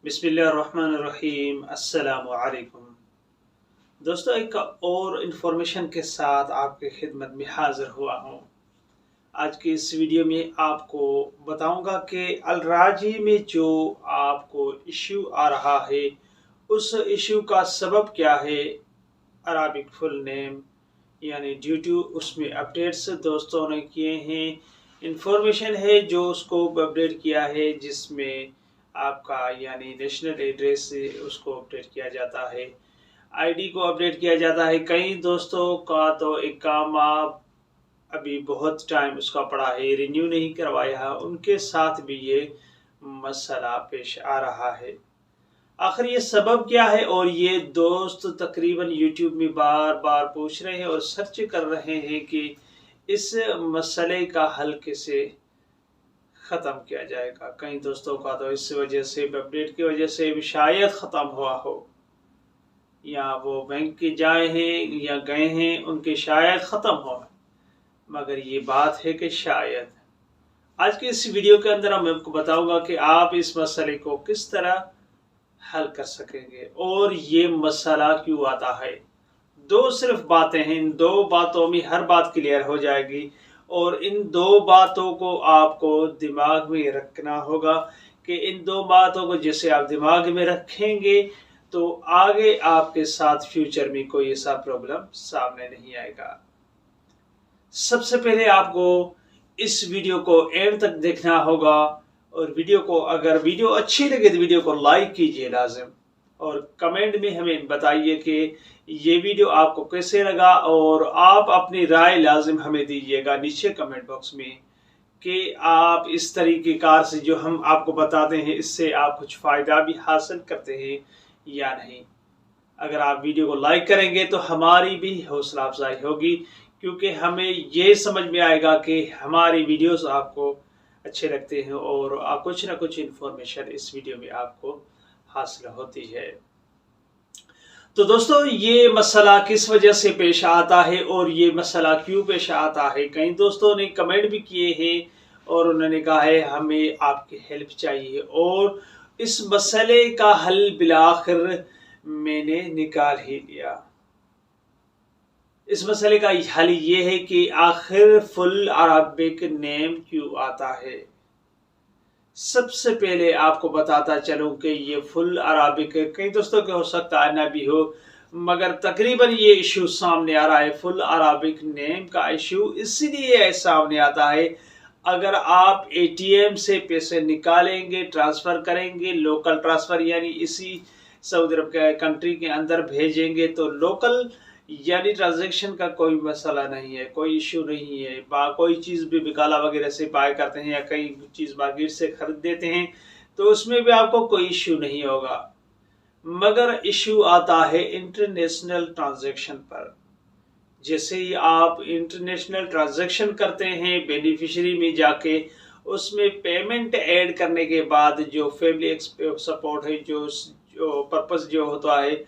बिस्मिल्लाहिर्रहमानिर्रहीम। अस्सलामु अलैकुम दोस्तों, एक और इन्फॉर्मेशन के साथ आपकी खिदमत में हाजिर हुआ हूँ। आज की इस वीडियो में आपको बताऊंगा कि अलराजी में जो आपको इश्यू आ रहा है उस इश्यू का सबब क्या है। अरबिक फुल नेम यानी ड्यू टू उसमें अपडेट्स दोस्तों ने किए हैं। इंफॉर्मेशन है जो उसको अपडेट किया है, जिसमें आपका यानी नेशनल एड्रेस से उसको अपडेट किया जाता है, आईडी को अपडेट किया जाता है। कई दोस्तों का तो इकामा अभी बहुत टाइम उसका पड़ा है, रिन्यू नहीं करवाया है, उनके साथ भी ये मसला पेश आ रहा है। आखिर ये सबब क्या है, और ये दोस्त तकरीबन यूट्यूब में बार बार पूछ रहे हैं और सर्च कर रहे हैं कि इस मसले का हल कैसे ख़त्म किया जाएगा। कई दोस्तों का तो इस वजह से, अपडेट की वजह से भी शायद ख़त्म हुआ हो, या वो बैंक के जाए हैं या गए हैं, उनके शायद ख़त्म हो, मगर ये बात है कि शायद। आज के इस वीडियो के अंदर मैं आपको बताऊंगा कि आप इस मसले को किस तरह हल कर सकेंगे और ये मसला क्यों आता है। दो सिर्फ बातें हैं, इन दो बातों में हर बात क्लियर हो जाएगी, और इन दो बातों को आपको दिमाग में रखना होगा कि इन दो बातों को जैसे आप दिमाग में रखेंगे तो आगे आपके साथ फ्यूचर में कोई ऐसा प्रॉब्लम सामने नहीं आएगा। सबसे पहले आपको इस वीडियो को एंड तक देखना होगा, और वीडियो को अगर वीडियो अच्छी लगे तो वीडियो को लाइक कीजिए लाजिम, और कमेंट में हमें बताइए कि ये वीडियो आपको कैसे लगा, और आप अपनी राय लाजिम हमें दीजिएगा नीचे कमेंट बॉक्स में कि आप इस तरीके कार से जो हम आपको बताते हैं इससे आप कुछ फ़ायदा भी हासिल करते हैं या नहीं। अगर आप वीडियो को लाइक करेंगे तो हमारी भी हौसला अफजाई होगी, क्योंकि हमें ये समझ में आएगा कि हमारी वीडियोस आपको अच्छे लगते हैं और कुछ ना कुछ इन्फॉर्मेशन इस वीडियो में आपको हासिल होती है। तो दोस्तों, ये मसला किस वजह से पेश आता है और ये मसला क्यों पेश आता है। कई दोस्तों ने कमेंट भी किए हैं और उन्होंने कहा है हमें आपकी हेल्प चाहिए, और इस मसले का हल बिलाखिर मैंने निकाल ही लिया। इस मसले का हल ये है कि आखिर फुल अरबिक नेम क्यों आता है। सबसे पहले आपको बताता चलूं कि ये फुल अरबिक कई दोस्तों के हो सकता है ना भी हो, मगर तकरीबन ये इशू सामने आ रहा है। फुल अरबिक नेम का इशू इसलिए सामने आता है, अगर आप एटीएम से पैसे निकालेंगे, ट्रांसफ़र करेंगे, लोकल ट्रांसफ़र यानी इसी सऊदी अरब के कंट्री के अंदर भेजेंगे, तो लोकल यानी ट्रांजैक्शन का कोई मसला नहीं है, कोई इशू नहीं है। कोई चीज़ भी बिकाला वगैरह से बाय करते हैं या कई चीज़ मार्केट से खरीद देते हैं तो उसमें भी आपको कोई इशू नहीं होगा, मगर इशू आता है इंटरनेशनल ट्रांजैक्शन पर। जैसे ही आप इंटरनेशनल ट्रांजैक्शन करते हैं, बेनिफिशियरी में जाके उसमें पेमेंट ऐड करने के बाद जो फैमिली सपोर्ट है, जो पर्पस जो होता है,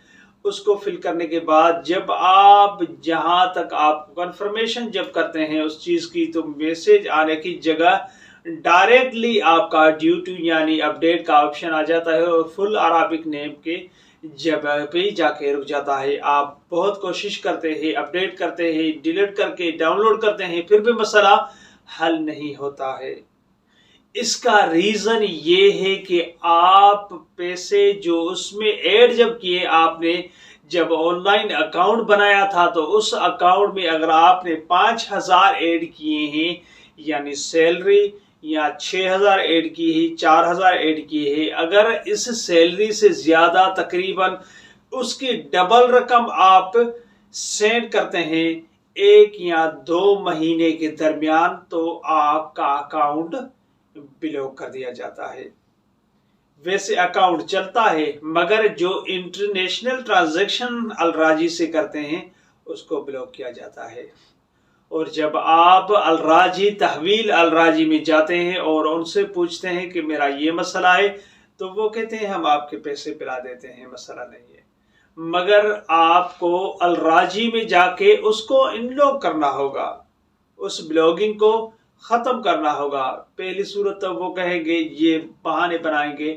उसको फिल करने के बाद जब आप जहां तक आप कंफर्मेशन जब करते हैं उस चीज़ की, तो मैसेज आने की जगह डायरेक्टली आपका ड्यू टू यानी अपडेट का ऑप्शन आ जाता है, और फुल अरबिक नेम के जगह पे जाके रुक जाता है। आप बहुत कोशिश करते हैं, अपडेट करते हैं, डिलीट करके डाउनलोड करते हैं, फिर भी मसला हल नहीं होता है। इसका रीज़न ये है कि आप पैसे जो उसमें ऐड जब किए, आपने जब ऑनलाइन अकाउंट बनाया था तो उस अकाउंट में अगर आपने 5,000 ऐड किए हैं यानी सैलरी, या 6,000 ऐड की है, 4,000 ऐड की है, अगर इस सैलरी से ज़्यादा तकरीबन उसकी डबल रकम आप सेंड करते हैं 1 या 2 महीने के दरमियान, तो आपका अकाउंट ब्लॉक कर दिया जाता है। वैसे अकाउंट चलता है, मगर जो इंटरनेशनल ट्रांजैक्शन अलराजी से करते हैं उसको ब्लॉक किया जाता है। और जब आप अलराजी तहवील अलराजी में जाते हैं और उनसे पूछते हैं कि मेरा ये मसला है, तो वो कहते हैं हम आपके पैसे पिला देते हैं, मसला नहीं है। मगर आपको अलराजी में जाके उसको अनलॉक करना होगा, उस ब्लॉगिंग को ख़त्म करना होगा। पहली सूरत तो वो कहेंगे, ये बहाने बनाएंगे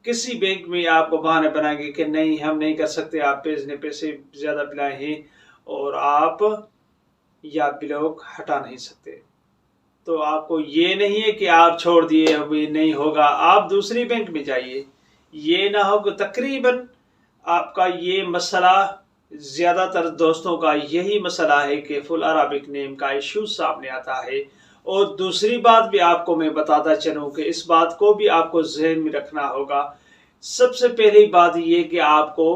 किसी बैंक में आपको बहाने बनाएंगे कि नहीं हम नहीं कर सकते, आप पैसे ज़्यादा पिलाए हैं और आप या ब्लॉक हटा नहीं सकते। तो आपको ये नहीं है कि आप छोड़ दिए अब ये नहीं होगा, आप दूसरी बैंक में जाइए। ये ना हो कि तकरीबन आपका ये मसला, ज़्यादातर दोस्तों का यही मसला है कि फुल अरबिक नेम का इशू सामने आता है। और दूसरी बात भी आपको मैं बताता चलूँ कि इस बात को भी आपको जहन में रखना होगा। सबसे पहली बात ये कि आपको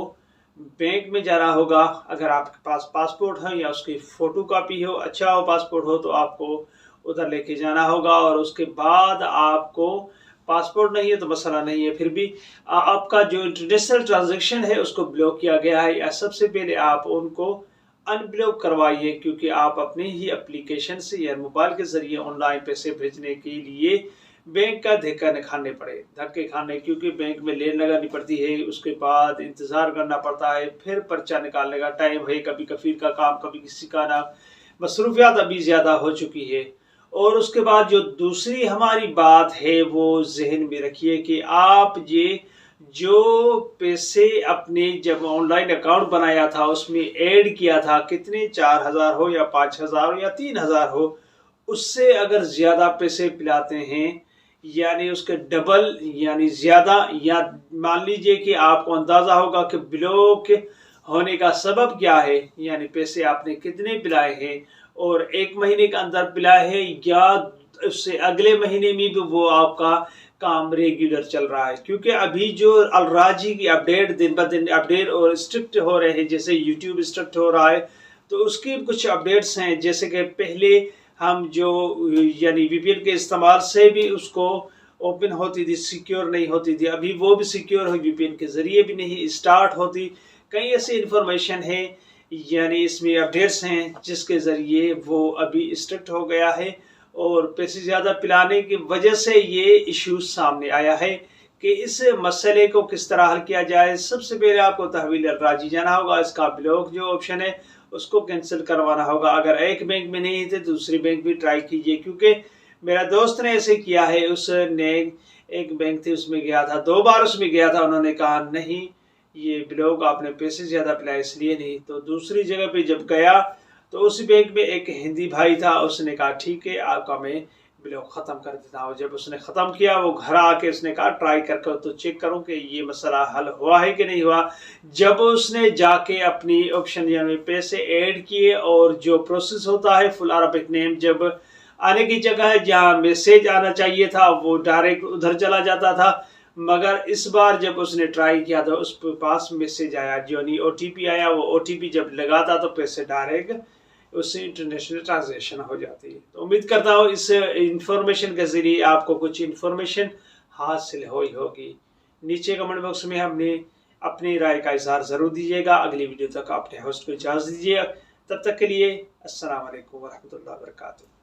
बैंक में जाना होगा। अगर आपके पास पासपोर्ट है या उसकी फ़ोटो कापी हो, अच्छा हो पासपोर्ट हो, तो आपको उधर लेके जाना होगा। और उसके बाद आपको पासपोर्ट नहीं है तो मसला नहीं है, फिर भी आपका जो इंटरनेशनल ट्रांजैक्शन है उसको ब्लॉक किया गया है, या सबसे पहले आप उनको अनब्लॉक करवाइए, क्योंकि आप अपने ही एप्लीकेशन से या मोबाइल के जरिए ऑनलाइन पैसे भेजने के लिए बैंक का धक्के खाने, क्योंकि बैंक में लेन लगानी पड़ती है, उसके बाद इंतज़ार करना पड़ता है, फिर पर्चा निकालने का टाइम है, कभी कफील का काम, कभी किसी का नाम, मसरूफियात अभी ज़्यादा हो चुकी है। और उसके बाद जो दूसरी हमारी बात है वो जहन में रखिए कि आप ये जो पैसे अपने जब ऑनलाइन अकाउंट बनाया था उसमें ऐड किया था, कितने 4,000 हो या 5,000 हो या 3,000 हो, उससे अगर ज़्यादा पैसे पिलाते हैं यानी उसके डबल यानी ज़्यादा, या मान लीजिए कि आपको अंदाज़ा होगा कि ब्लॉक होने का सबब क्या है, यानी पैसे आपने कितने पिलाए हैं और एक महीने के अंदर पिलाए हैं या उससे अगले महीने में भी वो आपका काम रेगुलर चल रहा है। क्योंकि अभी जो अलराजी की अपडेट दिन ब दिन अपडेट और स्ट्रिक्ट हो रहे हैं, जैसे यूट्यूब स्ट्रिक्ट हो रहा है, तो उसकी कुछ अपडेट्स हैं। जैसे कि पहले हम जो यानी वीपीएन के इस्तेमाल से भी उसको ओपन होती थी, सिक्योर नहीं होती थी, अभी वो भी सिक्योर है, वीपीएन के ज़रिए भी नहीं स्टार्ट होती। कई ऐसी इंफॉर्मेशन है यानी इसमें अपडेट्स हैं जिसके ज़रिए वो अभी स्ट्रिक्ट हो गया है, और पैसे ज़्यादा पिलाने की वजह से ये इशू सामने आया है कि इस मसले को किस तरह हल किया जाए। सबसे पहले आपको तहवील राजी जाना होगा, इसका ब्लॉक जो ऑप्शन है उसको कैंसिल करवाना होगा। अगर एक बैंक में नहीं थे दूसरी बैंक भी ट्राई कीजिए, क्योंकि मेरा दोस्त ने ऐसे किया है, उसने एक बैंक थी उसमें गया था, 2 बार उसमें गया था, उन्होंने कहा नहीं ये ब्लॉक आपने पैसे ज़्यादा पिलाए इसलिए नहीं। तो दूसरी जगह पे जब गया तो उस बैंक में एक हिंदी भाई था, उसने कहा ठीक है आपका मैं ब्लॉक ख़त्म कर देता हूँ। जब उसने ख़त्म किया वो घर आके उसने कहा ट्राई करके तो चेक करूँ कि ये मसला हल हुआ है कि नहीं हुआ। जब उसने जाके अपनी ऑप्शन यानी पैसे ऐड किए और जो प्रोसेस होता है फुल अरबिक नेम, जब आने की जगह जहाँ मैसेज आना चाहिए था वो डायरेक्ट उधर चला जाता था, मगर इस बार जब उसने ट्राई किया तो उस पास मैसेज आया, जो नहीं OTP आया, वो OTP जब लगाता तो पैसे डायरेक्ट उससे इंटरनेशनल ट्रांजैक्शन हो जाती है। तो उम्मीद करता हूँ इस इंफॉर्मेशन के ज़रिए आपको कुछ इंफॉर्मेशन हासिल हुई होगी। नीचे कमेंट बॉक्स में हमने अपनी राय का इजहार ज़रूर दीजिएगा। अगली वीडियो तक अपने होस्ट को इजाज़त दीजिए। तब तक के लिए अस्सलाम वालेकुम वरहमतुल्लाहि वबरकातुहू।